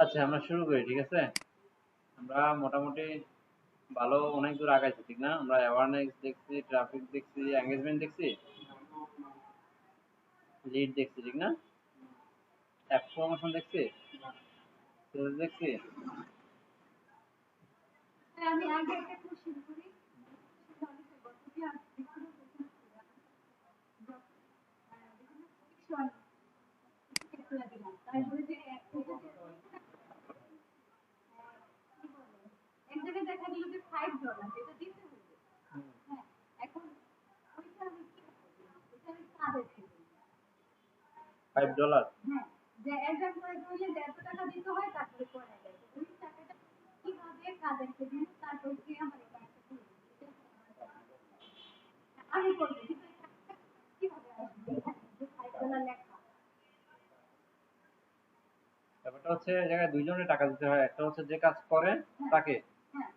আচ্ছা, আমরা শুরু করি, ঠিক আছে? আমরা মোটামুটি ভালো অনেক দূর আগাইছি, ঠিক না? আমরা অ্যাওয়ারনেস দেখছি, ট্রাফিক দেখছি, এঙ্গেজমেন্ট দেখছি, লিড দেখছি, ঠিক না? অ্যাপ প্রমোশন দেখছি, সেলস দেখছি। আমি আগে একটা কোশ্চেন করি তারপরে যে এক জায়গায় দেখা গেল যে $5 এটা দিতে হবে। হ্যাঁ, এখন ওইটা আমি কি করব? ওইটা আমি কাদেরকে বলবো? $5। হ্যাঁ, যে একজন করে বললে যে এত টাকা দিতে হয় তারপরে করা যায়। ওই টাকাটা কিভাবে কাদেরকে দিব তারপর কে আমার এই কাজটা করবে? আমি করবো কিন্তু এই টাকাটা কিভাবে আসবে? যে $5 লেখা। ব্যাপারটা হচ্ছে এই জায়গায় দুইজনের টাকা দিতে হয়, একটা হচ্ছে যে কাজ করে হ্যাঁ, তাকে, হ্যাঁ,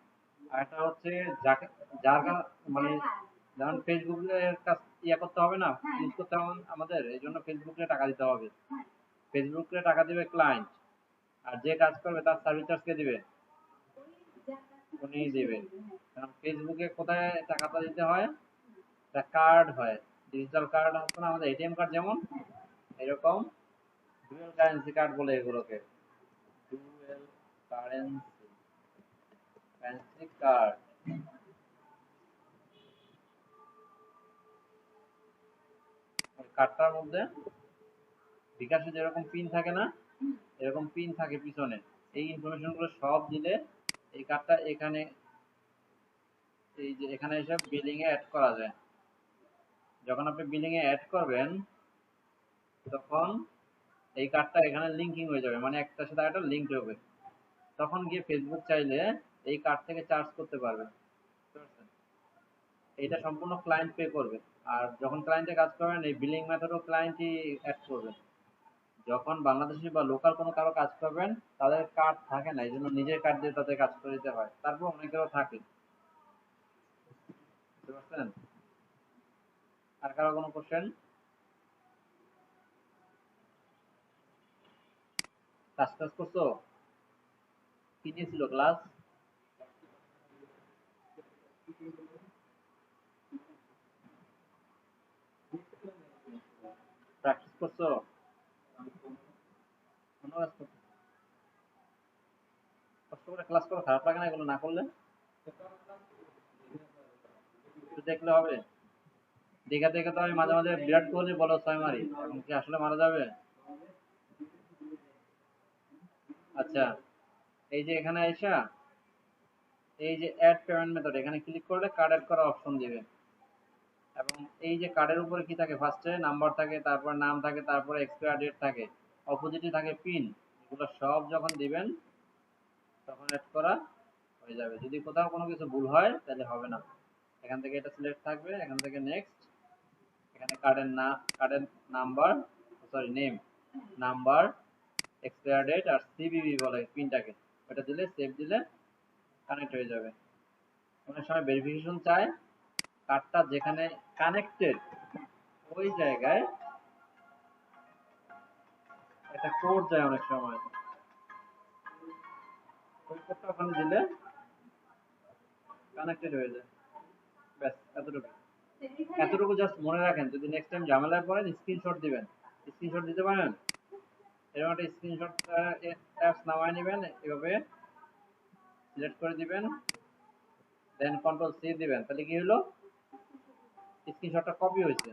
আর একটা হচ্ছে যাকে, যার যে মানে দেখা। যেমন ফেসবুকের কাজ ইয়ে করতে হবে না, হ্যাঁ, ইউজ করতে হবে আমাদের, এই জন্য ফেসবুকে টাকা দিতে হবে। হ্যাঁ, ফেসবুকে টাকা দিবে ক্লায়েন্ট, আর যে কাজ করবে তার সার্ভিস চার্জ কে দিবে? ওই যারা উনিই সে দিবে। দিবে, হ্যাঁ। কারণ ফেসবুকে কোথায় টাকাটা দিতে হয়? একটা কার্ড হয়, ডিজিটাল কার্ড আছে না আমাদের এটিএম কার্ড যেমন, এরকম ডুয়াল কারেন্সি কার্ড বলে এগুলোকে, ডুয়াল কারেন্সি কারেন্সি কার্ড। ওই কার্ডটার মধ্যে বিকাশে যেরকম পিন থাকে না, এরকম পিন থাকে পিছনে। এই ইনফরমেশন গুলো সব দিলে এই কার্ডটা এখানে, এই যে এখানে এসে বিলিং এ অ্যাড করা যায়। যখন আপনি বিলিং এ অ্যাড করবেন তখন এই কার্ডটা এখানে লিঙ্কিং হয়ে যাবে, মানে একটার সাথে একটা লিঙ্ক হবে। তখন গিয়ে ফেসবুক চাইলে এই কার্ড থেকে চার্জ করতে পারবে, বুঝতে পারছেন? এটা সম্পূর্ণ ক্লায়েন্ট পে করবে। আর যখন ক্লায়েন্টে কাজ করবেন এই বিলিং মেথডও ক্লায়েন্টই অ্যাড করবে। যখন বাংলাদেশি বা লোকাল কোনো কারো কাজ করবেন তাদের কার্ড থাকে না, এই জন্য নিজের কার্ড দিয়ে তাদের কাজ করে দিতে হয়, তারপর অনেকেরও থাকে, বুঝতে পারছেন? আর কারো কোনো কোশ্চেন? কাজ টাজ করছো? কি নিয়েছিল ক্লাস? প্র্যাকটিস করছো? কোনো কাজ করছো? কষ্ট করে ক্লাস করো, খারাপ লাগে না এগুলো না করলে? একটু দেখলে হবে। দেখে দেখে তো আমি মাঝে মাঝে বিরাট কোহলি বলো 6 মারি, এখন কি আসলে মারা যাবে? আচ্ছা, এই যে এখানে আইসা এই যে অ্যাড পেমেন্ট মেথড এখানে ক্লিক করলে কার্ড অ্যাড করার অপশন দিবে। এবং এই যে কার্ডের উপরে কি থাকে, ফার্স্টে নাম্বার থাকে, তারপর নাম থাকে, তারপরে এক্সপায়ার ডেট থাকে, অপোজিটে থাকে পিন। এগুলো সব যখন দিবেন তখন অ্যাড করা হয়ে যাবে। যদি কোথাও কোনো কিছু ভুল হয় তাহলে হবে না। এখান থেকে এটা সিলেক্ট থাকবে, এখান থেকে নেক্সট, এখানে কার্ডের number, sorry name, number, expire date আর সিভিভি বলে পিনটাকে, ওটা দিলে সেভ দিলে কানেক্ট হয়ে যাবে। অনেক সময় ভেরিফিকেশন চায়, কার্ডটা যেখানে কানেক্টেড ওই জায়গায় একটা কোড যায় অনেক সময়, ওই কোডটা ওখানে দিলে কানেক্টেড হয়ে যায়। ব্যাস এতটুকু। এতটুকু জাস্ট মনে রাখেন, যদি নেক্সট টাইম ঝামেলায় পড়েন স্ক্রিনশট দিবেন। স্ক্রিনশট দিতে পারেন? এরকম একটা স্ক্রিনশট অ্যাপস নামায় নেবেন, এভাবে সিলেক্ট করে দিবেন, দেন কন্ট্রোল সি দিবেন, তাহলে কি হলো, স্ক্রিনশটটা কপি হয়েছে।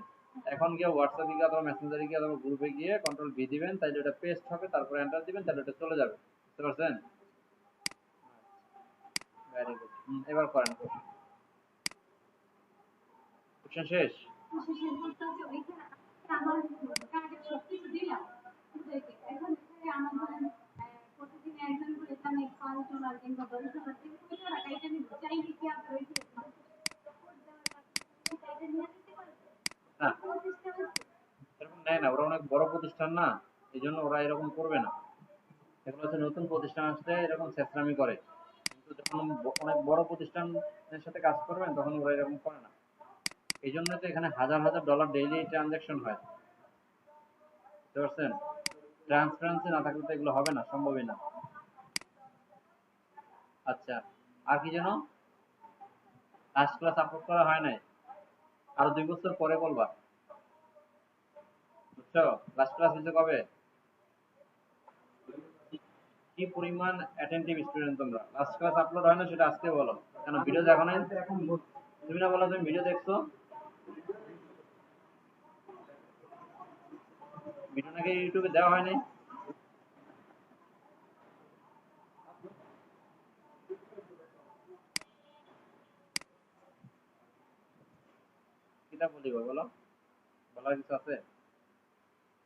এখন গিয়ে হোয়াটসঅ্যাপে গিয়ে অথবা মেসেঞ্জারে গিয়ে অথবা গ্রুপে গিয়ে কন্ট্রোল ভি দিবেন, তাহলে ওটা পেস্ট হবে, তারপর এন্টার দিবেন, তাহলে ওটা চলে যাবে। বুঝতে পারছেন? Very good. এবার করেন, কোশ্চেন শেষ। শেষের বলতে হচ্ছে ওইখানে আমার কার্ডে সবকিছু দিলাম ওদেরকে। এখন এখানে আমার ধরেন প্রতিদিন একজন করে আমি $5 কিংবা $10 দিন ওই টাকা এটা নিব চাইলে কি আপনার ওই যে এটা নিয়ে নিতে পারবে? না, এরকম সিস্টেম আছে? এরকম নেয় না, ওরা অনেক বড় প্রতিষ্ঠান না, এই জন্য ওরা এরকম করবে না। এগুলো হচ্ছে নতুন প্রতিষ্ঠান আসলে এরকম চেষ্টামি করে, কিন্তু যখন অনেক বড় প্রতিষ্ঠানের সাথে কাজ করবেন তখন ওরা এরকম করে না। এই জন্য তো এখানে হাজার হাজার ডলার ডেইলি ট্রানজাকশন হয়, বুঝতে পারছেন? ট্রান্সপারেন্সি না থাকলে তো এগুলো হবে না, সম্ভবই না। আচ্ছা, আর কি যেন লাস্ট ক্লাস আপলোড করা হয় নাই, আরো 2 বছর পরে বলবা, বুঝছো? লাস্ট ক্লাস হচ্ছে কবে? কি পরিমাণ অ্যাটেন্টিভ স্টুডেন্ট তোমরা, লাস্ট ক্লাস আপলোড হয় না সেটা আজকে বলো, কেন ভিডিও দেখো নাই? তুমি না বলো তুমি ভিডিও দেখছো, ভিডিও নাকি ইউটিউবে দেওয়া হয়নি? কিটা বলিব বলো, বলার কিছু আছে?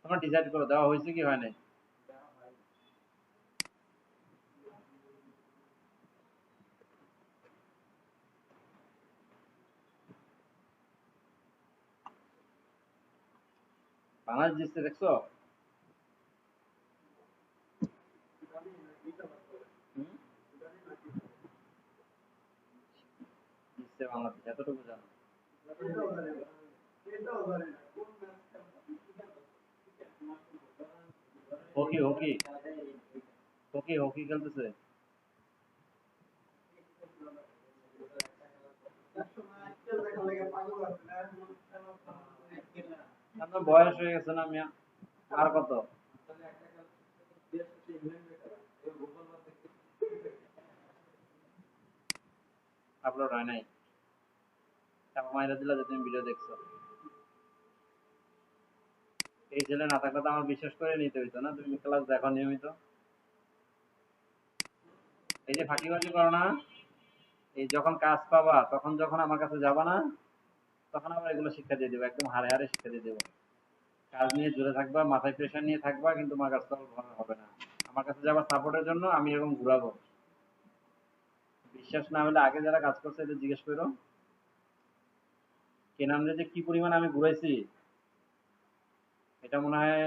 তোমরা ডিসাইড করো দেওয়া হয়েছে কি হয় নাই। বাংলাদেশ দিচ্ছে দেখছো? হুম? দিচ্ছে বাংলাদেশ, এতটুকু জানো। হকি হকি হকি হকি খেলতেছে। আপনার বয়স হয়ে গেছে না মিয়া, আর কত? আপলোড হয় নাই, চাপা মাইরা দিলা যে তুমি ভিডিও দেখছো। এই ছেলে না থাকলে তো আমার বিশ্বাস করে নিতে হইতো না তুমি ক্লাস দেখো নিয়মিত। এই যে ফাঁকিবাজি করো না, এই যখন কাজ পাবা তখন যখন আমার কাছে যাবা না, তখন আমরা এগুলো শিক্ষা দিয়ে দেবো, একদম হারে হারে শিক্ষা দিয়ে দেবো। কাজ নিয়ে জুড়ে থাকবা, মাথায় প্রেশার নিয়ে থাকবা, কিন্তু আমার কাছে হবে না। আমার কাছে যাবা সাপোর্টের জন্য, আমি এরকম ঘুরাবো। বিশ্বাস না হলে আগে যারা কাজ করছে এদের জিজ্ঞেস করো, কেনানরে যে কি পরিমাণ আমি ঘুরাইছি, এটা মনে হয়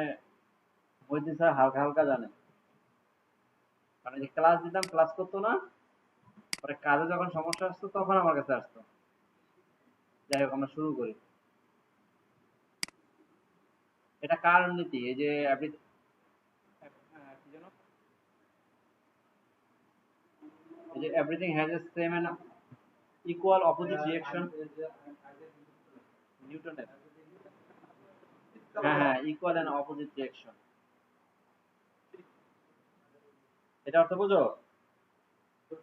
মহিউদ্দিন স্যার হালকা হালকা জানে। মানে যে ক্লাস দিতাম ক্লাস করতো না, পরে কাজে যখন সমস্যা আসতো তখন আমার কাছে আসতো। যাই হোক আমরা শুরু করি। এটা কার নীতি, এই যে আপনি কি যেন, এই যে everything has a same and equal opposite reaction, নিউটনের। হ্যাঁ হ্যাঁ, ইকুয়াল এন্ড অপোজিট রিঅ্যাকশন, এটা অর্থ বুঝো?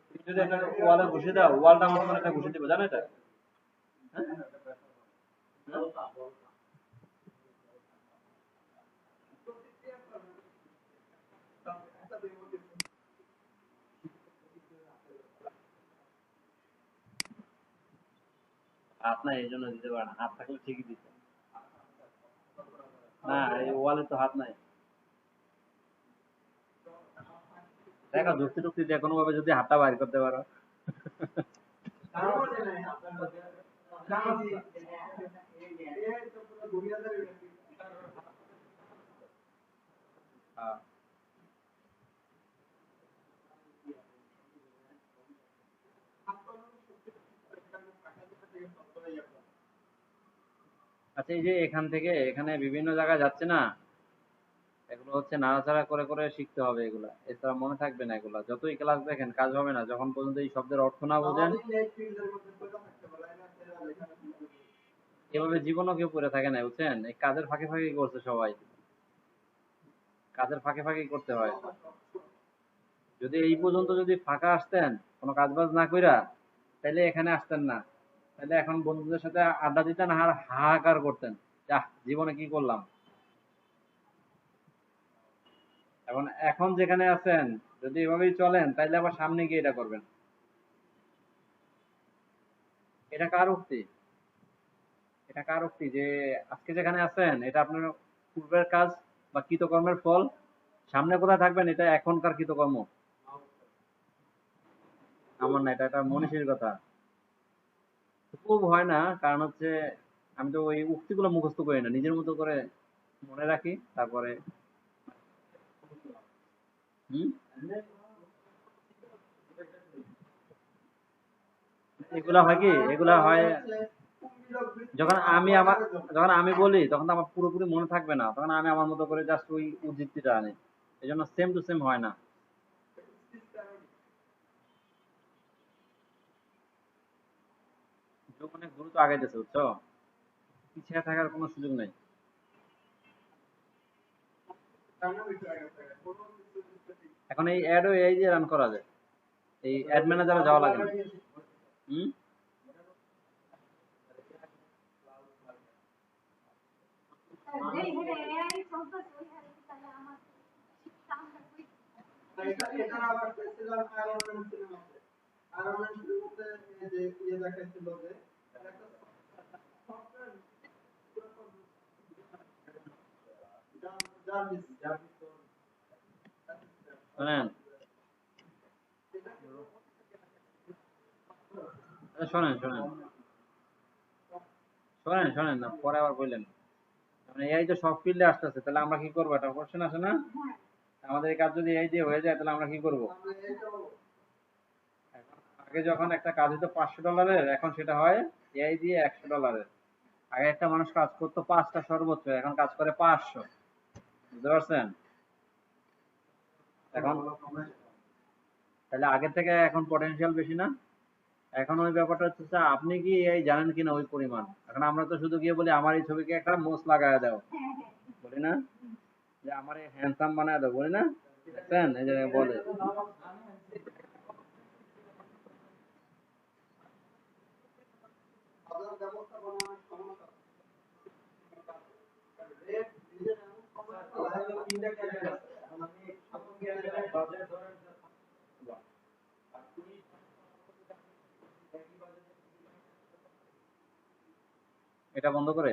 তুমি যদি একটা ওয়ালে ঘুষি দাও, ওয়ালটা আমার তোমার একটা ঘুষি দিবে, জানো এটা? হ্যাঁ? হ্যাঁ? হাত নাই এই জন্য দিতে পারে না, হাত থাকলে ঠিকই দিত। না, এই ওয়ালে তো হাত নাই। দেখো যুক্তি টুক্তি দিয়ে কোনো ভাবে যদি হাতটা বাইর করতে পারো। হ্যাঁ। আচ্ছা, এই যে এখান থেকে এখানে বিভিন্ন জায়গায় যাচ্ছে না, এগুলো হচ্ছে নাড়াচাড়া করে করে শিখতে হবে এগুলা, এছাড়া মনে থাকবে না। এগুলা যতই ক্লাস দেখেন কাজ হবে না যখন পর্যন্ত এই শব্দের অর্থ না বোঝেন। এভাবে জীবনও কেউ পড়ে থাকে না, বুঝছেন? এই কাজের ফাঁকে ফাঁকে করছে সবাই, কাজের ফাঁকে ফাঁকে করতে হয়। যদি এই পর্যন্ত যদি ফাঁকা আসতেন কোনো কাজ বাজ না কইরা, তাহলে এখানে আসতেন না। তাহলে এখন বন্ধুদের সাথে আড্ডা দিতেন আর হাহাকার করতেন, যাহ জীবনে কি করলাম। এখন এখন যেখানে আছেন, যদি এভাবেই চলেন তাইলে আবার সামনে গিয়ে এটা করবেন। এটা কার উক্তি? এটা কার উক্তি যে আজকে যেখানে আছেন এটা আপনার পূর্বের কাজ বা কৃতকর্মের ফল, সামনে কোথায় থাকবেন এটা এখনকার কৃতকর্ম। আমার না, এটা একটা মনীষীর কথা। খুব হয় না, কারণ হচ্ছে আমি তো ওই উক্তিগুলো মুখস্থ করি না, নিজের মতো করে মনে রাখি, তারপরে হম এগুলা হয় কি, এগুলা হয় যখন আমি আমার, যখন আমি বলি তখন তো আমার পুরোপুরি মনে থাকবে না, তখন আমি আমার মতো করে জাস্ট ওই উদ্ধৃতিটা আনি, এই জন্য সেম টু সেম হয় না। যুগ অনেক দ্রুত আগাইতেছে, বুঝছো? পিছিয়ে থাকার কোনো সুযোগ নেই। এখন এই অ্যাডও এই যে রান করা যায়, এই অ্যাড ম্যানেজারে যাওয়া লাগে না। হুম। যেই হেডে এআই চলতেছে ওই হারে তাহলে আমার কামটা কই এটা আবার ফেস্টিভ্যাল আয়রন সিনেমা আছে। আয়রন সিনেমাতে এই যে দেখাচ্ছিল যে একটা সফটওয়্যার শোনেন, শোনেন শোনেন শোনেন শোনেন না, পরে আবার বললেন। মানে এআই তো সব ফিল্ডে আসতেছে, তাহলে আমরা কি করবো? একটা কোশ্চেন আসে না, আমাদের এই কাজ যদি এআই দিয়ে হয়ে যায় তাহলে আমরা কি করবো? এখন আগে যখন একটা কাজ হতো $500, এখন সেটা হয় এআই দিয়ে $100। আগে একটা মানুষ কাজ করতো 5টা সর্বোচ্চ, এখন কাজ করে 500। বুঝতে পারছেন? এখন তাহলে আগের থেকে এখন পটেনশিয়াল বেশি না? এখন ওই ব্যাপারটা হচ্ছে যে আপনি কি এই জানেন কিনা ওই পরিমাণ। এখন আমরা তো শুধু গিয়ে বলি আমার এই ছবিকে একটা মোজ লাগায় দাও, বলি না যে আমার এই হ্যান্ডসাম বানায় দাও, বলি না? দেখছেন এই যে বলে। এটা বন্ধ করে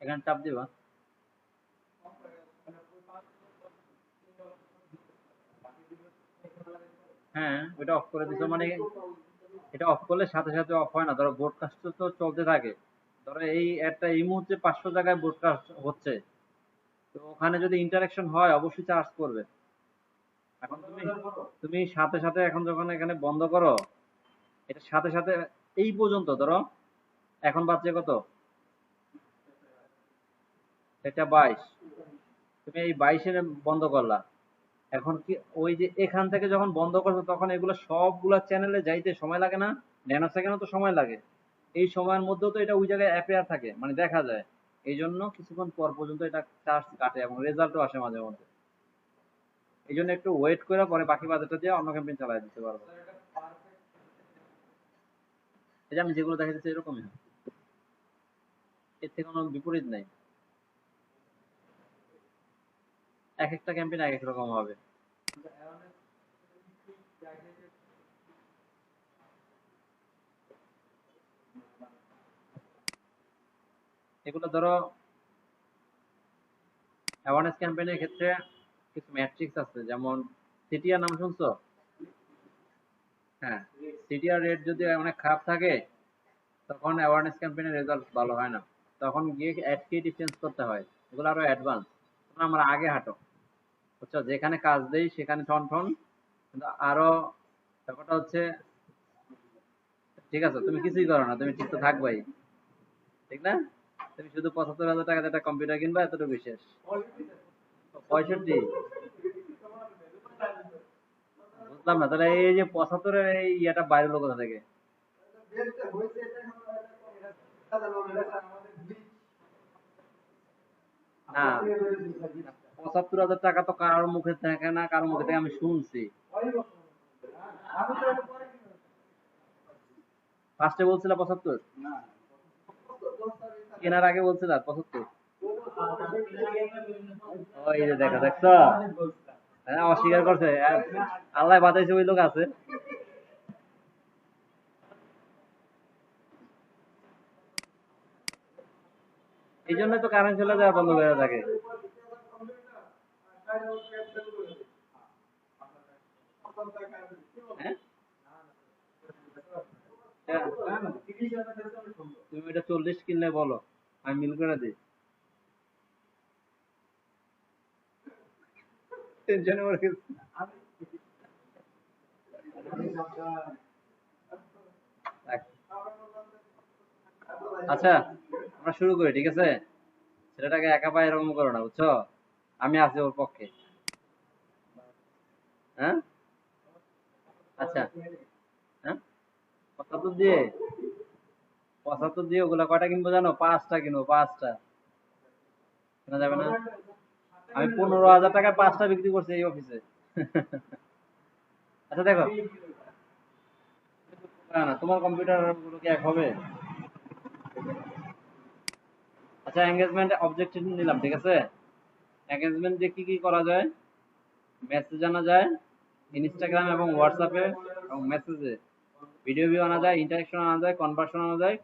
এখানে চাপ দিবা। হ্যাঁ, ওটা অফ করে দিছো মানে এটা অফ করলে সাথে সাথে অফ হয় না। ধরো ব্রডকাস্ট তো চলতে থাকে, ধরো এই একটা এই মুহূর্তে 500 জায়গায় ব্রডকাস্ট হচ্ছে, তো ওখানে যদি ইন্টারাকশন হয় অবশ্যই চার্জ করবে। এখন তুমি তুমি সাথে সাথে এখন যখন এখানে বন্ধ করো, এটা সাথে সাথে এই পর্যন্ত ধরো এখন বাজছে কত, এটা 22, তুমি এই 22-এ বন্ধ করলা। এখন কি ওই যে এখান থেকে যখন বন্ধ করছো তখন এগুলো সবগুলা চ্যানেলে যাইতে সময় লাগে না? ন্যানো সেকেন্ডও তো সময় লাগে। এই সময়ের মধ্যেও তো এটা ওই জায়গায় অ্যাপিয়ার থাকে, মানে দেখা যায়। এই জন্য কিছুক্ষণ পর পর্যন্ত এটা চার্জ কাটে এবং রেজাল্টও আসে মাঝে মধ্যে। এই জন্য একটু ওয়েট করে পরে বাকি বাজেটটা দিয়ে অন্য ক্যাম্পেইন চালাই দিতে পারবো। এই যে আমি যেগুলো দেখা যাচ্ছে এরকমই হয়। এর থেকে কোনো বিপরীত নাই। এক একটা ক্যাম্পেইন এক এক রকম হবে। এগুলো ধরো অ্যাওয়ারনেস ক্যাম্পেইনের ক্ষেত্রে কিছু ম্যাট্রিক্স আছে, যেমন সিটিআর নাম শুনছো? হ্যাঁ, সিটিআর রেট যদি অনেক খারাপ থাকে তখন অ্যাওয়ারনেস ক্যাম্পেইনের রেজাল্ট ভালো হয় না। তখন গিয়ে অ্যাড ক্রিয়েটিভ চেঞ্জ করতে হয়, এগুলো আরো অ্যাডভান্স। তোমরা আমরা আগে হাঁটো, বুঝছো? যেখানে কাজ দেই সেখানে ঠন ঠন, কিন্তু আরো ব্যাপারটা হচ্ছে, ঠিক আছে তুমি কিছুই করো না, তুমি ঠিক তো থাকবাই, ঠিক না? তুমি শুধু 75,000 টাকা দিয়ে একটা কম্পিউটার কিনবা, এতটুকু বিশেষ। 65? বুঝলাম না তাহলে এই যে 75-এর এই ইয়েটা বাইরে হলো কোথা থেকে? না, 75,000 টাকা তো কারোর মুখে থাকে না, কারোর মুখে থেকে আমি শুনছি। ফার্স্টে বলছিল 75, কেনার আগে বলছিল 75। ওই যে দেখো, দেখছো? হ্যাঁ, অস্বীকার করছে। আল্লাহ বাঁচাইছে, ওই লোক আছে। এই জন্য তো কারেন্ট চলে যাওয়া বন্ধ হয়ে থাকে। হ্যাঁ, তুমি এটা 40 কিনলে বলো, আমি মিল করে দিই। টেনশনে পড়ে গেছি। থাক। আচ্ছা, আমরা শুরু করি, ঠিক আছে? ছেলেটাকে একা পায়ে এরকম করো না, বুঝছো? আমি আছি ওর পক্ষে। হ্যাঁ, আচ্ছা। হ্যাঁ, 75 দিয়ে 75 দিয়ে ওগুলা কয়টা কিনবো জানো? 5টা কিনবো, 5টা। কেনা যাবে না? আমি 15,000 টাকায় 5টা বিক্রি করছি এই অফিসে। আচ্ছা দেখো, না না, তোমার কম্পিউটার গুলো কি এক হবে? আচ্ছা, এঙ্গেজমেন্ট অবজেক্টিভ নিলাম, ঠিক আছে। এঙ্গেজমেন্ট দিয়ে কি কি করা যায়? মেসেজ আনা যায় ইনস্টাগ্রাম এবং হোয়াটসঅ্যাপে, এবং মেসেজে ভিডিও ভিউ আনা যায়, ইন্টারেকশন আনা যায়, কনভার্সন আনা যায়,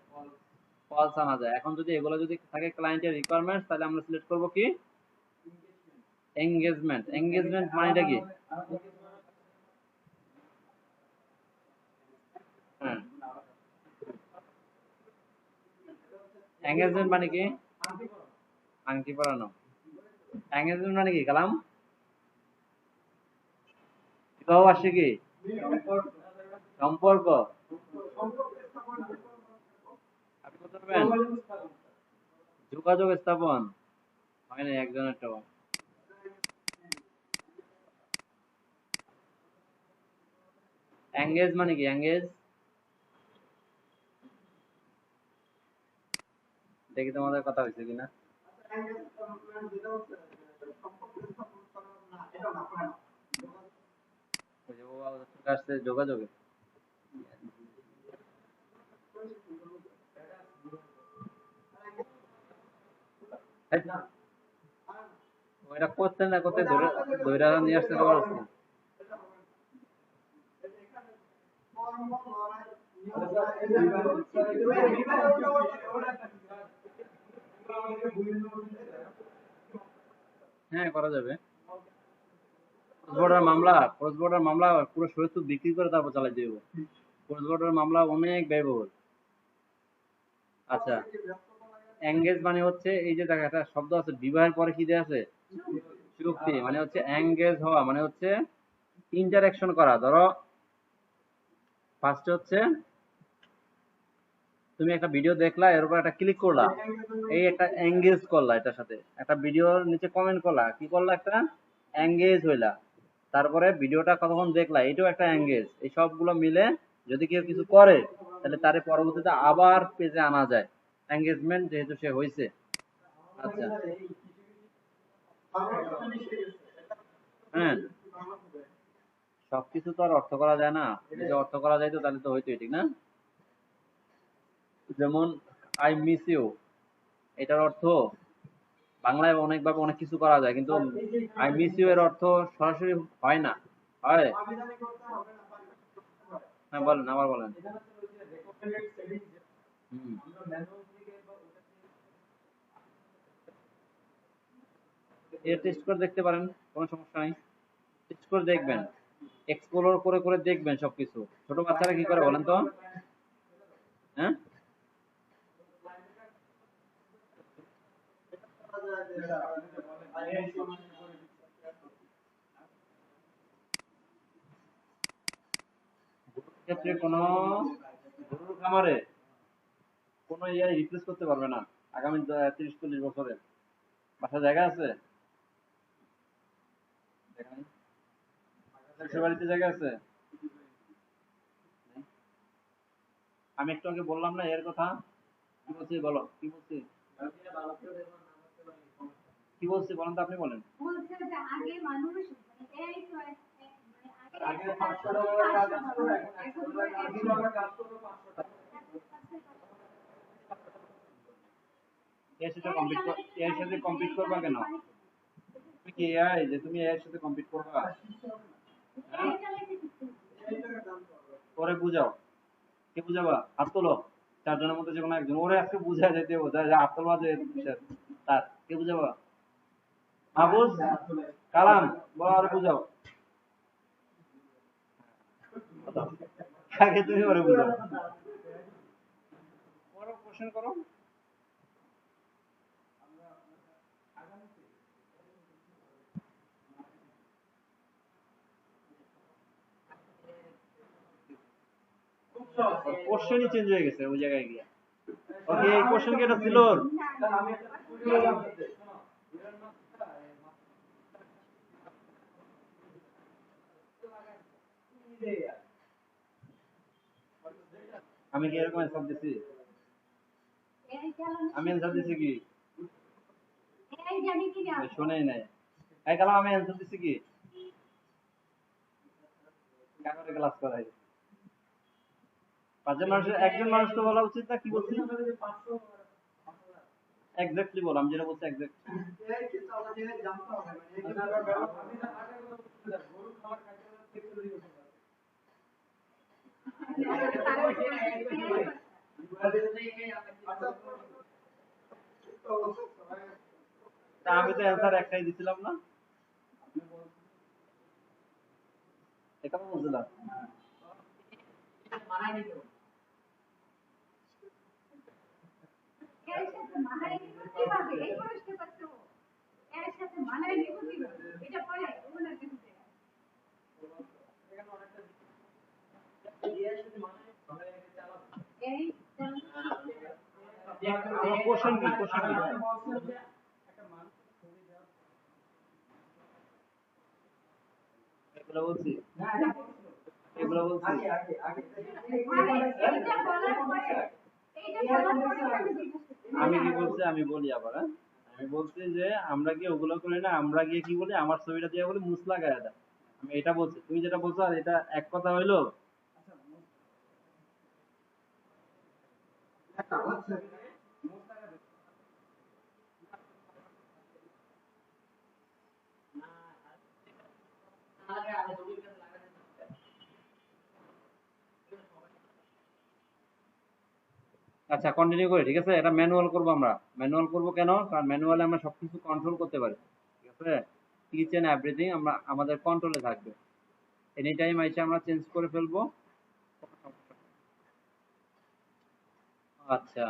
কলস আনা যায়। এখন যদি এগুলো যদি থাকে ক্লায়েন্টের রিকোয়ারমেন্টস, তাহলে আমরা সিলেক্ট করব কি? এঙ্গেজমেন্ট। এঙ্গেজমেন্ট মানেটা কি? হ্যাঁ, এঙ্গেজমেন্ট মানে কি? আংটি পরানো। এঙ্গেজমেন্ট মানে কি কালাম? বিবাহ বার্ষিকী, সম্পর্ক। আপনি করতে পারবেন? যোগাযোগ স্থাপন হয় না একজনের তো। এঙ্গেজ মানে কি? এঙ্গেজ দেখি তোমাদের কথা হয়েছে কিনা। ওই যে ও চলে আসছে যোগাযোগে। ওইটা করতে না করতে ধরে ধরে নিয়ে আসতে পারছে। হ্যাঁ, করা যাবে। ক্রস বর্ডার মামলা পুরো সহিত বিক্রি করে তারপর চালাই দিব। ক্রস বর্ডার মামলা অনেক ব্যয়বহুল। আচ্ছা, এঙ্গেজ মানে হচ্ছে এই যে দেখো একটা শব্দ আছে, বিবাহের পরে কি দেয়া আছে? চুক্তি। মানে হচ্ছে এঙ্গেজ হওয়া, মানে হচ্ছে ইন্টারেকশন করা। ধরো ফার্স্টে হচ্ছে তুমি একটা ভিডিও দেখলা, এর উপর একটা ক্লিক করলা, এই একটা এঙ্গেজ করলা, এটার সাথে একটা ভিডিওর নিচে কমেন্ট করলা, কি করলা? একটা এঙ্গেজ হইলা। তারপরে ভিডিওটা কতক্ষণ দেখলা, এটাও একটা এঙ্গেজ। এই সবগুলো মিলে যদি কেউ কিছু করে, তাহলে তারে পরবর্তীতে আবার পেজে আনা যায়, এঙ্গেজমেন্ট যেহেতু সে হয়েছে। আচ্ছা, হ্যাঁ, সবকিছু তো আর অর্থ করা যায় না। যদি অর্থ করা যায় তো তাহলে তো হইতোই, ঠিক না? যেমন আই মিস ইউ, এটার অর্থ বাংলায় অনেকভাবে অনেক কিছু করা যায়, কিন্তু আই মিস ইউ এর অর্থ সরাসরি হয় না। হয়? হ্যাঁ, বলেন, আবার বলেন। হুম। এটা টেস্ট করে দেখতে পারেন, কোনো সমস্যা নাই। টেস্ট করে দেখবেন, এক্সপ্লোর করে করে দেখবেন সবকিছু। ছোট বাচ্চারা কি করে বলেন তো? হ্যাঁ, ক্ষেত্রে কোনো গরুর খামারে কোনো ইয়াই রিপ্লেস করতে পারবে না আগামী 30-40 বছরে। বাসা জায়গা আছে? দেখেন, দেশের বাড়িতে জায়গা আছে? আমি একটু আগে বললাম না এর কথা? কি বলছি বলো, কি বলছি? কি বলছি বলেন তো, আপনি বলেন। বলছে যে আগে মানুষ মানে এই তো মানে আগে আগে 500 100 টাকার কাজ টাকা ছিল, এখন 100 টাকা কাজ ছিল, আমরা কাজ করবো 500 টাকা। এর সাথে কম্পিট এর সাথে কম্পিট করবা কেন? তুমি কি এআই যে তুমি এর সাথে কম্পিট করবা? হ্যাঁ, ওরে বুঝাও। কে বুঝাবা? হাত তোলো। 4 জনের মধ্যে যে কোনো একজন ওরে আজকে বুঝায় যেতে হবে, যে হাত তোলবা যে তার কে বুঝাবা? মাহফুজ, কালাম, বলো আরে বুঝাও। আগে তুমি ওরে বুঝাও। ওরে কোশ্চেন করো। কোশ্চেনই চেঞ্জ হয়ে গেছে ওই জায়গায় গিয়ে। ওকে, এই কোশ্চেন কি এটা ছিল ওর? আমি একটা ভিডিও জানতে চাই। শোনো, আমি কি এরকম অ্যান্সার দিছি? এই চালানো আমি অ্যান্সার দিছি কি? এই জানি কি না শোনেই নাই। এই কালাম আমি অ্যান্সার দিছি কি? কাগজে ক্লাস করাই। পাঁচজন মানুষের একজন মানুষ তো বলা উচিত না, কি বলছি? এক্স্যাক্টলি বল, আমি যেটা বলছি এক্স্যাক্ট। এই কিন্তু আমাদের জানতে হবে মানে এই কিন্তু তা আমি তো অ্যান্সার একটাই দিছিলাম না? এটা বলছিলাম। এর সাথে মানায় নিব কিভাবে এই প্রশ্নটা তো এর সাথে মানায় নিব কিভাবে এটা পরে ওনার কাছে এই তোমার কোশ্চেন কি? কোশ্চেন কি? এগুলো বলছি, এগুলো বলছি। এইটা বলার পরে আমি জিজ্ঞাসা আমি কি বলছি আমি বলি আবার, হ্যাঁ? আমি বলছি যে আমরা কি ওগুলো করি না, আমরা গিয়ে কি বলি, আমার ছবিটা দিয়ে বলি মুসলা গায়ে দেয়। আমি এটা বলছি, তুমি যেটা বলছো আর এটা এক কথা হইলো। আচ্ছা কন্টিনিউ করি, ঠিক আছে? এটা ম্যানুয়াল করব আমরা। ম্যানুয়াল করব কেন? কারণ ম্যানুয়ালে আমরা সবকিছু কন্ট্রোল করতে পারি, ঠিক আছে? ইচ এন্ড এভরিথিং আমরা আমাদের কন্ট্রোলে থাকবে। এনি টাইম আইসা আমরা চেঞ্জ করে ফেলবো। আচ্ছা,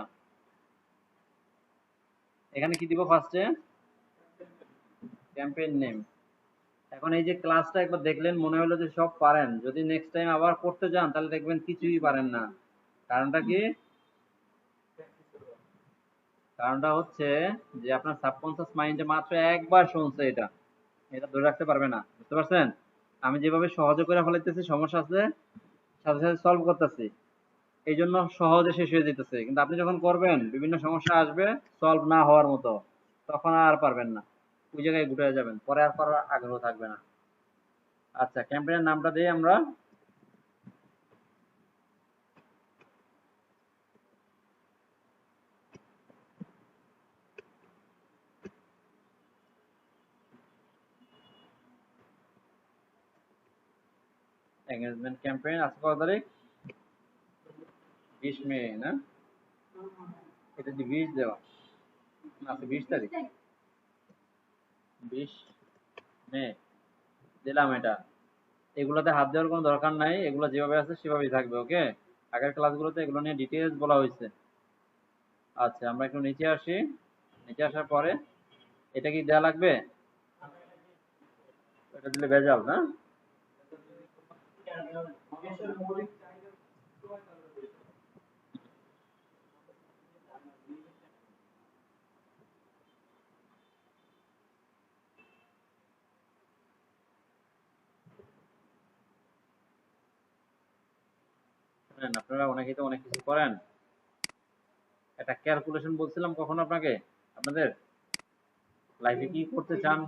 এখানে কি দিব ফার্স্টে? Campaign name. এখন এই যে ক্লাসটা একবার দেখলেন, মনে হলো যে সব পারেন, যদি নেক্সট টাইম আবার করতে যান তাহলে দেখবেন কিছুই পারেন না। কারণটা কি? কারণটা হচ্ছে যে আপনার সাবকনসিয়াস মাইন্ডে মাত্র একবার শুনছে, এটা এটা ধরে রাখতে পারবে না, বুঝতে পারছেন? আমি যেভাবে সহজে করে ফেলাইতেছি, সমস্যা আছে সাথে সাথে সলভ করতেছি, এই জন্য সহজে শেষ হয়ে যেতেছে। কিন্তু আপনি যখন করবেন বিভিন্ন সমস্যা আসবে সলভ না হওয়ার মতো, তখন আর পারবেন না, ওই জায়গায় ঘুরে যাবেন, পরে আর করার আগ্রহ থাকবে না। আচ্ছা, ক্যাম্পেইনের নামটা দিই আমরা এঙ্গেজমেন্ট ক্যাম্পেইন। আজকে কত তারিখ? 20 মে না? এটা কি 20 দেওয়া? না, আজকে 20 তারিখ। 20 মে দিলাম এটা। এগুলোতে হাত দেওয়ার কোনো দরকার নাই, এগুলো যেভাবে আছে সেভাবেই থাকবে, ওকে? আগের ক্লাসগুলোতে এগুলো নিয়ে ডিটেইলস বলা হয়েছে। আচ্ছা, আমরা একটু নিচে আসি। নিচে আসার পরে এটা কি দেওয়া লাগবে? এটা দিলে ভেজাল না? শুনেন, আপনারা অনেকেই তো অনেক কিছু করেন। একটা ক্যালকুলেশন বলছিলাম কখন আপনাকে, আপনাদের লাইফে কি করতে চান,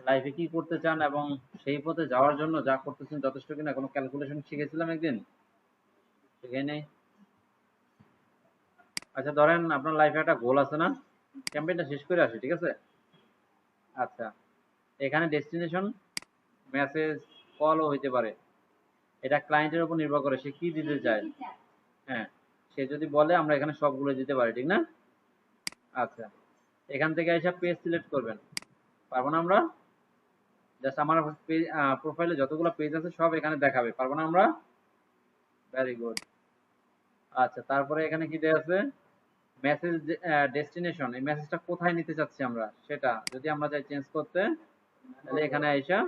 লাইফে কি করতে চান এবং সেই পথে যাওয়ার জন্য যা করতেছেন যথেষ্ট কিনা, কোনো ক্যালকুলেশন শিখেছিলাম একদিন? শিখে নেই। আচ্ছা ধরেন আপনার লাইফে একটা গোল আছে না, ক্যাম্পেইনটা শেষ করে আসি, ঠিক আছে? আচ্ছা, এখানে ডেস্টিনেশন মেসেজ কলও হইতে পারে, এটা ক্লায়েন্টের উপর নির্ভর করে সে কি দিতে চায়। হ্যাঁ, সে যদি বলে আমরা এখানে সবগুলো দিতে পারি, ঠিক না? আচ্ছা, এখান থেকে এসে পেজ সিলেক্ট করবেন, পারবো না আমরা? জাস্ট আমার পেজ প্রোফাইলে যতগুলো পেজ আছে সব এখানে দেখাবে, পারবো না আমরা? Very good. আচ্ছা, তারপরে এখানে কি দেওয়া আছে? মেসেজ ডেস্টিনেশন, এই মেসেজটা কোথায় নিতে চাচ্ছি আমরা, সেটা যদি আমরা চাই চেঞ্জ করতে, তাহলে এখানে আইসা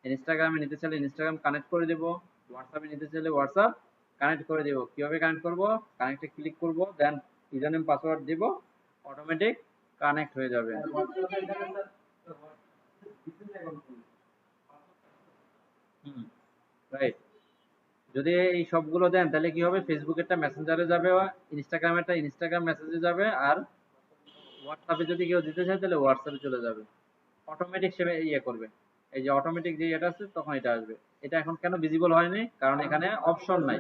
ইনস্টাগ্রামে নিতে চাইলে ইনস্টাগ্রাম কানেক্ট করে দেব, হোয়াটসঅ্যাপে নিতে চাইলে হোয়াটসঅ্যাপ কানেক্ট করে দেব। কিভাবে কানেক্ট করব? কানেক্টে ক্লিক করব, দেন ইউজার নেম পাসওয়ার্ড দেব, অটোমেটিক কানেক্ট হয়ে যাবে। হুম, রাইট। যদি এই সবগুলো দেন তাহলে কি হবে, ফেসবুকেরটা মেসেঞ্জারে যাবে, ইনস্টাগ্রামেরটা ইনস্টাগ্রাম মেসেজে যাবে, আর হোয়াটসঅ্যাপে যদি কেউ দিতে চায় তাহলে হোয়াটসঅ্যাপে চলে যাবে। অটোমেটিক সে ইয়ে করবে, এই যে অটোমেটিক যে এটা আছে তখন এটা আসবে। এটা এখন কেন ভিজিবল হয়নি, কারণ এখানে অপশন নাই,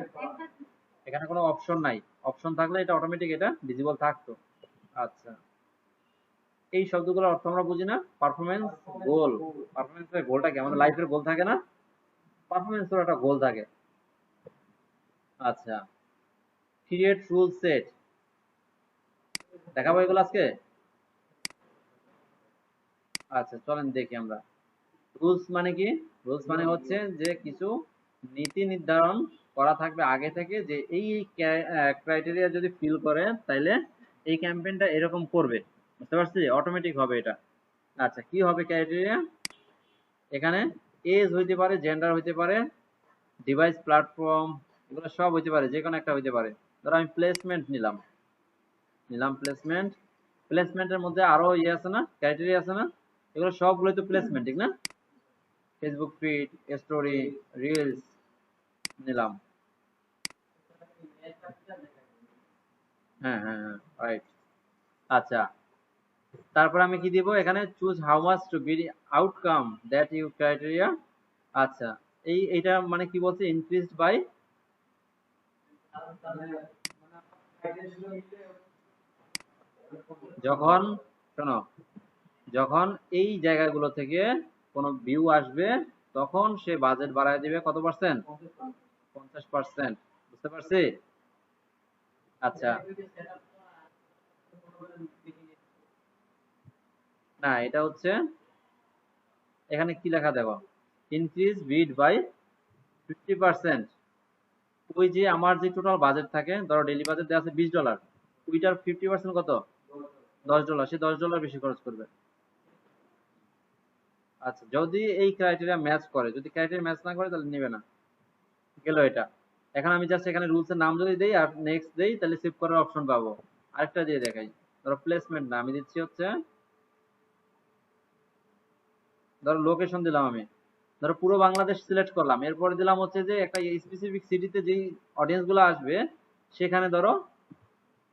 এখানে কোনো অপশন নাই। অপশন থাকলে এটা অটোমেটিক এটা ভিজিবল থাকতো। আচ্ছা, এই শব্দগুলোর অর্থ আমরা বুঝি না। পারফরমেন্স গোল, পারফরমেন্সের গোলটা কি, আমাদের লাইফের গোল থাকে না, পারফরমেন্সের একটা গোল থাকে। আচ্ছা, ক্রিয়েট রুল সেট দেখাবো এগুলো আজকে। আচ্ছা চলেন দেখি আমরা। রুলস মানে কি, রুলস মানে হচ্ছে যে কিছু নীতি নির্ধারণ করা থাকবে আগে থেকে, যে এই ক্রাইটেরিয়া যদি ফিল করে তাইলে এই ক্যাম্পেইনটা এরকম করবে, বুঝতে পারছি, অটোমেটিক হবে এটা। আচ্ছা, কি হবে ক্রাইটেরিয়া, এখানে এজ হইতে পারে, জেন্ডার হইতে পারে, ডিভাইস প্ল্যাটফর্ম, এগুলো সব হইতে পারে, যে কোনো একটা হইতে পারে। ধরো আমি প্লেসমেন্ট নিলাম, প্লেসমেন্ট, প্লেসমেন্টের মধ্যে আরো ইয়ে আছে না, ক্রাইটেরিয়া আছে না, এগুলো সবগুলোই তো প্লেসমেন্ট, ঠিক না? ফেসবুক ফিড, স্টোরি, রিলস নিলাম। হ্যাঁ হ্যাঁ হ্যাঁ, রাইট। আচ্ছা, তারপর আমি কি দিব এখানে, choose how much to be outcome that you criteria. আচ্ছা, এইটা মানে কি বলছে, ইনক্রিজড বাই, যখন, শোনো, যখন এই জায়গাগুলো থেকে কোনো ভিউ আসবে তখন সে বাজেট বাড়ায় দিবে কত পার্সেন্ট, 50%, বুঝতে পারছি। আচ্ছা, না এটা হচ্ছে, এখানে কি লেখা দেখো, ইনক্রিজ বিড বাই 50%। ওই যে আমার যে টোটাল বাজেট থাকে, ধরো ডেইলি বাজেট দেওয়া আছে $20, ওইটার 50% কত, $10, সে $10 বেশি খরচ করবে। আচ্ছা, যদি এই ক্রাইটেরিয়া ম্যাচ করে, যদি ক্রাইটেরিয়া ম্যাচ না করে তাহলে নেবে না, গেল এটা। এখন আমি জাস্ট এখানে রুলস এর নাম যদি দেই আর নেক্সট দেই তাহলে সেভ করার অপশন পাবো। আরেকটা দিয়ে দেখাই, ধরো প্লেসমেন্ট না, আমি দিচ্ছি হচ্ছে, ধরো লোকেশন দিলাম আমি, ধরো পুরো বাংলাদেশ সিলেক্ট করলাম, এরপরে দিলাম হচ্ছে যে একটা স্পেসিফিক সিটিতে যেই অডিয়েন্স গুলো আসবে সেখানে ধরো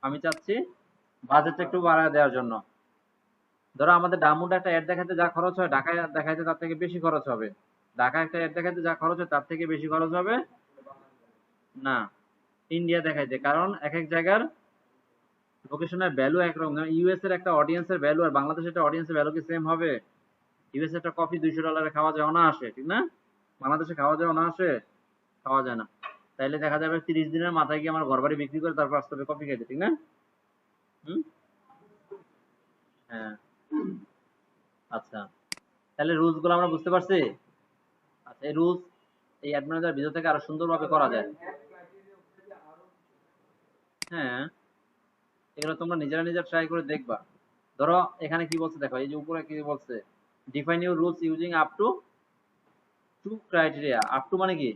আমি চাচ্ছি বাজেটটা একটু বাড়ায় দেওয়ার জন্য। ধরো আমাদের ডায়মন্ডে একটা অ্যাড দেখাতে যা খরচ হয়, ঢাকায় দেখাইতে তার থেকে বেশি খরচ হবে। ঢাকায় একটা অ্যাড দেখাইতে যা খরচ হয় তার থেকে বেশি খরচ হবে না ইন্ডিয়া দেখাইতে, কারণ এক এক জায়গার লোকেশনের ভ্যালু একরকম। ইউএস এর একটা অডিয়েন্সের ভ্যালু আর বাংলাদেশের একটা অডিয়েন্সের ভ্যালু কি সেম হবে? ইউএস একটা কফি $200 খাওয়া যায় অনায়াসে, ঠিক না? বাংলাদেশে খাওয়া যায় অনায়াসে, খাওয়া যায় না। তাইলে দেখা যাবে 30 দিনের মাথায় গিয়ে আমার ঘর বাড়ি বিক্রি করে তারপর আসতে হবে কফি খেতে, ঠিক না? হুম, হ্যাঁ। আচ্ছা, তাহলে রুলস গুলো আমরা বুঝতে পারছি। আচ্ছা, এই রুলস এই অ্যাড ম্যানেজার ভিতর থেকে আরো সুন্দরভাবে করা যায়। হ্যাঁ, এগুলো তোমরা নিজেরা নিজেরা ট্রাই করে দেখবা। ধরো এখানে কি বলছে দেখো, এই যে উপরে কি বলছে, define your rules using up to 2 criteria. Up to মানে কি,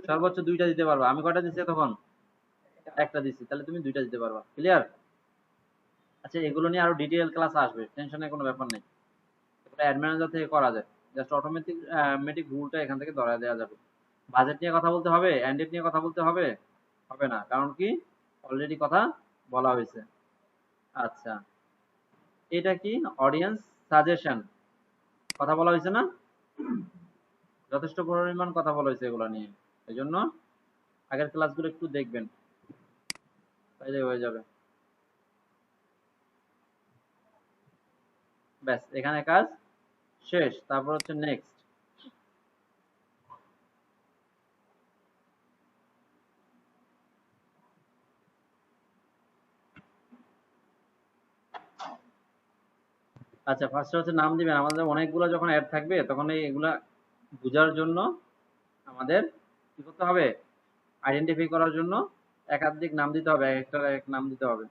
সর্বোচ্চ 2টা দিতে পারবা। আমি কয়টা দিচ্ছি তখন, একটা দিচ্ছি, তাহলে তুমি 2টা দিতে পারবা। ক্লিয়ার? আচ্ছা, এগুলো নিয়ে আরো ডিটেইল ক্লাস আসবে, টেনশনের কোনো ব্যাপার নেই। এটা অ্যাড ম্যানেজার থেকে করা যায়, জাস্ট অটোমেটিক রুলটা এখান থেকে ধরা দেওয়া যাবে। বাজেট নিয়ে কথা বলতে হবে, এন্ডেড নিয়ে কথা বলতে হবে, হবে না, কারণ কি অলরেডি কথা বলা হয়েছে। আচ্ছা, এটা কি অডিয়েন্স সাজেশন, কথা বলা হয়েছে না, যথেষ্ট পরিমাণ কথা বলা হয়েছে এগুলো নিয়ে, এই জন্য আগের ক্লাসগুলো একটু দেখবেন, তাইলে হয়ে যাবে। ব্যাস, এখানে কাজ শেষ। তারপর হচ্ছে নেক্সট। আচ্ছা, ফার্স্টে হচ্ছে নাম দিবেন। আমাদের অনেকগুলো যখন অ্যাড থাকবে তখন এইগুলা বোঝার জন্য আমাদের কি করতে হবে, আইডেন্টিফাই করার জন্য একাধিক নাম দিতে হবে, একটার এক নাম দিতে হবে।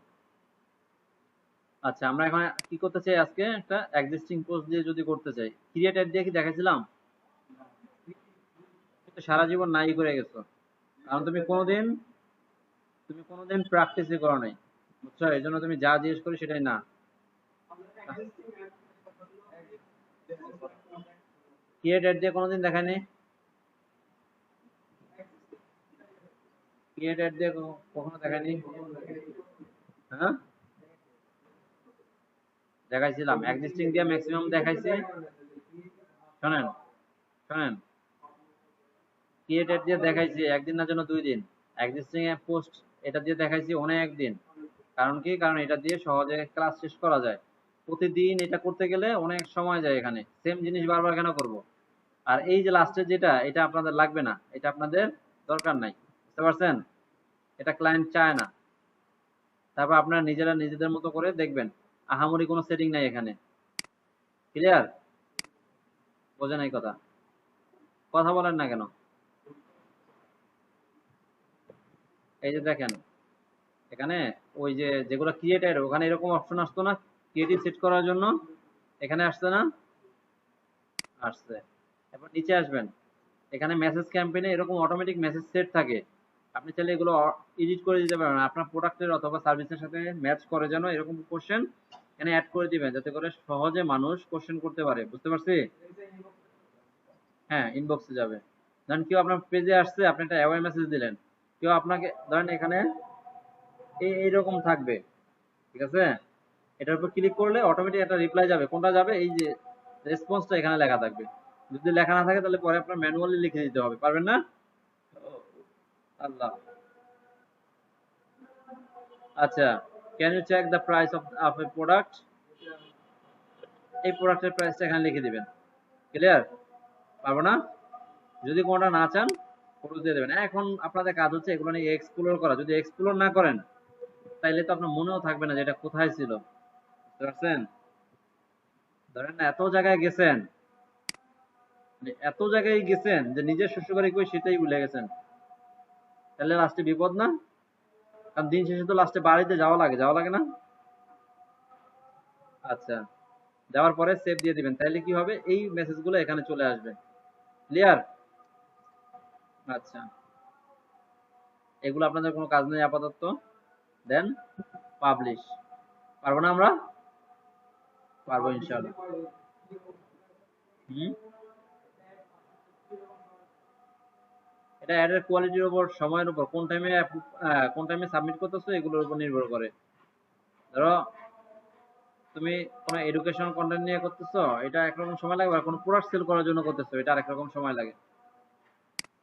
আচ্ছা, আমরা এখন কি করতে চাই, আজকে একটা এক্সিস্টিং পোস্ট দিয়ে যদি করতে চাই, ক্রিয়েট অ্যাড দিয়ে কি দেখাইছিলাম, কিন্তু সারা জীবন নাই করে গেছো, কারণ তুমি কোনোদিন প্র্যাকটিসই করো নাই, বুঝছো, এই জন্য তুমি যা জিজ্ঞেস করি সেটাই না। ক্রিয়েট অ্যাড দিয়ে কোনোদিন দেখায়নি, ক্রিয়েট অ্যাড দিয়ে কখনো দেখায়নি? হ্যাঁ দেখাইছিলাম, এক্সিস্টিং দিয়ে ম্যাক্সিমাম দেখাইছি। শোনেন শোনেন, ক্রিয়েট অ্যাড দিয়ে দেখাইছি একদিন না জন্য 2 দিন, এক্সিস্টিং এ পোস্ট এটা দিয়ে দেখাইছি অনেক দিন। কারণ কি, কারণ এটা দিয়ে সহজে ক্লাস শেষ করা যায়। প্রতিদিন এটা করতে গেলে অনেক সময় যায়, এখানে সেম জিনিস বারবার কেন করব। আর এই যে লাস্টের যেটা, এটা আপনাদের লাগবে না, এটা আপনাদের দরকার নাই, বুঝতে পারছেন? এটা ক্লায়েন্ট চায় না। তারপর আপনারা নিজেরা নিজেদের মতো করে দেখবেন, আহামরি কোনো সেটিং নাই এখানে। ক্লিয়ার? বোঝেন এই কথা? কথা বলেন না কেন? এই যে দেখেন এখানে ওই যে যেগুলো ক্রিয়েটেড, ওখানে এরকম অপশন আসতো না ক্রিয়েটিভ সেট করার জন্য? এখানে আসছে না? আসছে। এরপর নিচে আসবেন, এখানে মেসেজ ক্যাম্পেইনে এরকম অটোমেটিক মেসেজ সেট থাকে। আপনি চাইলে এগুলো এডিট করে দিতে পারেন আপনার প্রোডাক্টের অথবা সার্ভিসের সাথে ম্যাচ করে, যেন এরকম কোশ্চেন এখানে অ্যাড করে দিবেন, যাতে করে সহজে মানুষ কোশ্চেন করতে পারে। বুঝতে পারছি? হ্যাঁ, ইনবক্সে যাবে। ধরেন কেউ আপনার পেজে আসছে, আপনি একটা অ্যাওয়ে মেসেজ দিলেন, কেউ আপনাকে ধরেন এখানে এইরকম থাকবে, ঠিক আছে? এটার উপর ক্লিক করলে অটোমেটিক একটা রিপ্লাই যাবে। কোনটা যাবে? এই যে রেসপন্সটা এখানে লেখা থাকবে। যদি লেখা না থাকে তাহলে পরে আপনার ম্যানুয়ালি লিখে দিতে হবে। পারবেন না? আল্লাহ। আচ্ছা, can you check the price of a product? এই প্রোডাক্টের প্রাইসটা এখানে লিখে দিবেন। ক্লিয়ার? পারবো না? যদি কোনটা না চান ফটো দিয়ে দেবেন। এখন আপনাদের কাজ হচ্ছে এগুলো নিয়ে এক্সপ্লোর করা। যদি এক্সপ্লোর না করেন তাইলে তো আপনার মনেও থাকবে না যে এটা কোথায় ছিল। বুঝতে পারছেন? ধরেন এত জায়গায় গেছেন, মানে এত জায়গায় গেছেন যে নিজের শ্বশুরবাড়ি কই সেটাই ভুলে গেছেন, তাহলে লাস্টে বিপদ না? কারণ দিন শেষে তো লাস্টে বাড়িতে যাওয়া লাগে, যাওয়া লাগে না? আচ্ছা, যাওয়ার পরে সেভ দিয়ে দিবেন, তাইলে কি হবে, এই মেসেজগুলো এখানে চলে আসবে। ক্লিয়ার? আচ্ছা, এগুলো আপনাদের কোনো কাজ নেই আপাতত। দেন পাবলিশ। পারবো না আমরা? পারবো ইনশাআল্লাহ। হুম, এটা অ্যাডের কোয়ালিটির উপর, সময়ের উপর, কোন টাইমে সাবমিট করতেছো এগুলোর উপর নির্ভর করে। ধরো তুমি কোনো এডুকেশন কন্টেন্ট নিয়ে করতেছো, এটা একরকম সময় লাগবে, আর কোনো প্রোডাক্ট সেল করার জন্য করতেছো, এটা আরেক রকম সময় লাগে।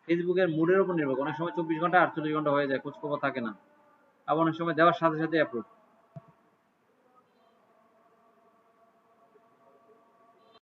ফেসবুকের মুডের উপর নির্ভর করে, অনেক সময় 24 ঘন্টা 48 ঘন্টা হয়ে যায়, খোঁজ খবর থাকে না। আবার অনেক সময় দেওয়ার সাথে সাথে অ্যাপ্রুভ।